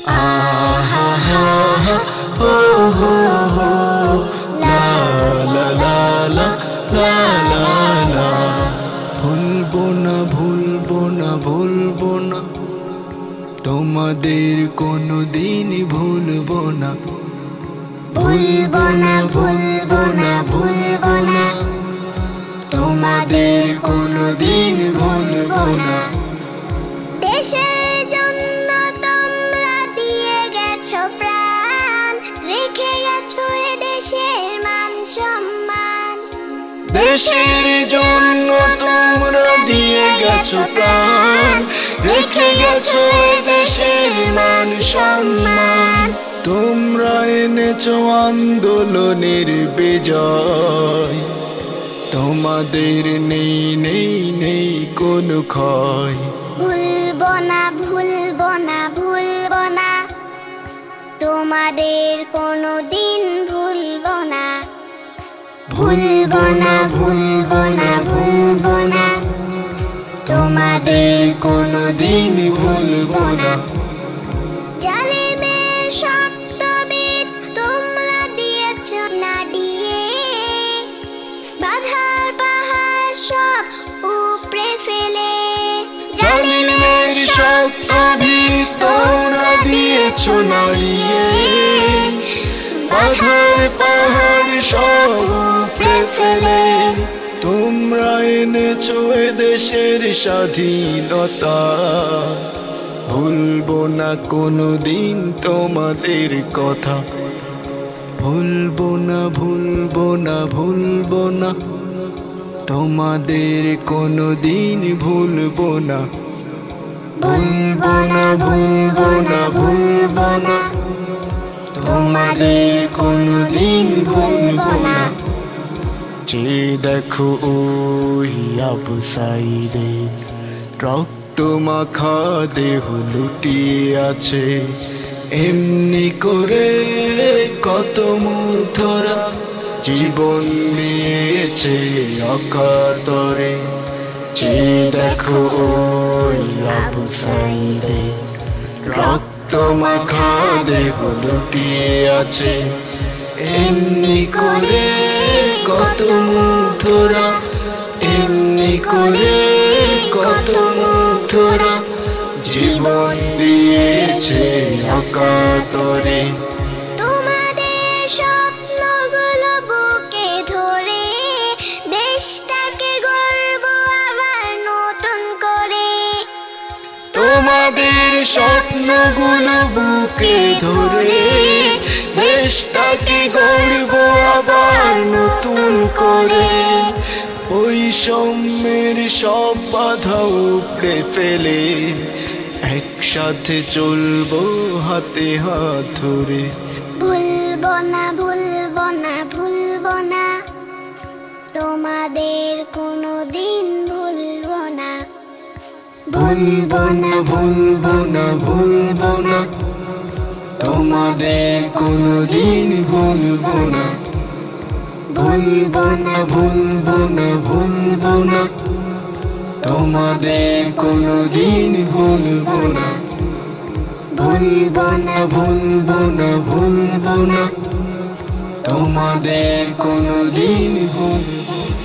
আহা হা হা ও হো হো লা লা লা লা লা লা লা। ভুলবো না ভুলবো না ভুলবো না তোমাদের কোনদিন ভুলবো না। ভুলবো না ভুলবো না ভুলবো না তোমাদের কোনদিন ভুলবো না। দেশের জন্য তোমরা দিয়ে গেছো প্রাণ, রেখে গেছো এ দেশের মান সম্মান। দেশের জন্য তোমরা দিয়ে গেছো প্রাণ, রেখে গেছো এ দেশের মান সম্মান। তোমরা এনেছো আন্দোলনের বিজয়, তোমাদের নেই নেই নেই কোনো ক্ষয়। ভুলবো না ভুলবো না ভুলবো না তোমাদের কোনদিন ভুলবো না। ভুলবো না ভুলবো না ভুলবো না তোমাদের কোনদিন ভুলবো না। জালিমের শব্দবিদ তোমরা দিয়েছো নাড়িয়ে, বাধার পাহাড় সব উপড়ে ফেলে। জালিমের শব্দবিদ তোমরা দিয়েছো নাড়িয়ে, বাধার পাহাড় সব উপড়ে ফেলে। তোমরা এনেছো এ দেশের স্বাধীনতা, ভুলবো না কোনদিন তোমাদের কথা। ভুলবো না ভুলবো না ভুলবো না তোমাদের কোনদিন ভুলবো না। ভুলবো না ভুলবো না ভুলবো না তোমাদের কোনদিন ভুলবো না। যে দেখো ওই আবু সাইদে, রক্ত মাখা দেহ লুটিয়ে আছে। এমনি করে কত মুগ্ধরা জীবন দিয়েছে অকাতরে। যে দেখো ওই আবু সাইদে, রক্ত মাখা দেহ লুটিয়ে আছে। এমনি করে কত মুগ্ধরা, এমনি করে কত মুগ্ধরা জীবন দিয়েছে অকাতরে। তোমাদের স্বপ্নগুলো বুকে ধরে দেশটাকে গড়ব আবার নতুন করে। তোমাদের স্বপ্নগুলো বুকে ধরে দেশটাকে গড়ব আবার নতুন করে। বৈষম্যের সব বাধা উপড়ে ফেলে একসাথে চলবো হাতে হাত ধরে। ভুলবো না ভুলবো না ভুলবো না তোমাদের কোনদিন ভুলবো না। ভুলবো না ভুলবো না ভুলবো না তোমাদের কোনদিন ভুলবো না। ভুলবো না ভুলবো না ভুলবো না তোমাদের কোনদিন ভুলবো না। ভুলবো না ভুলবো না ভুলবো না তোমাদের কোনদিন ভুলবো না।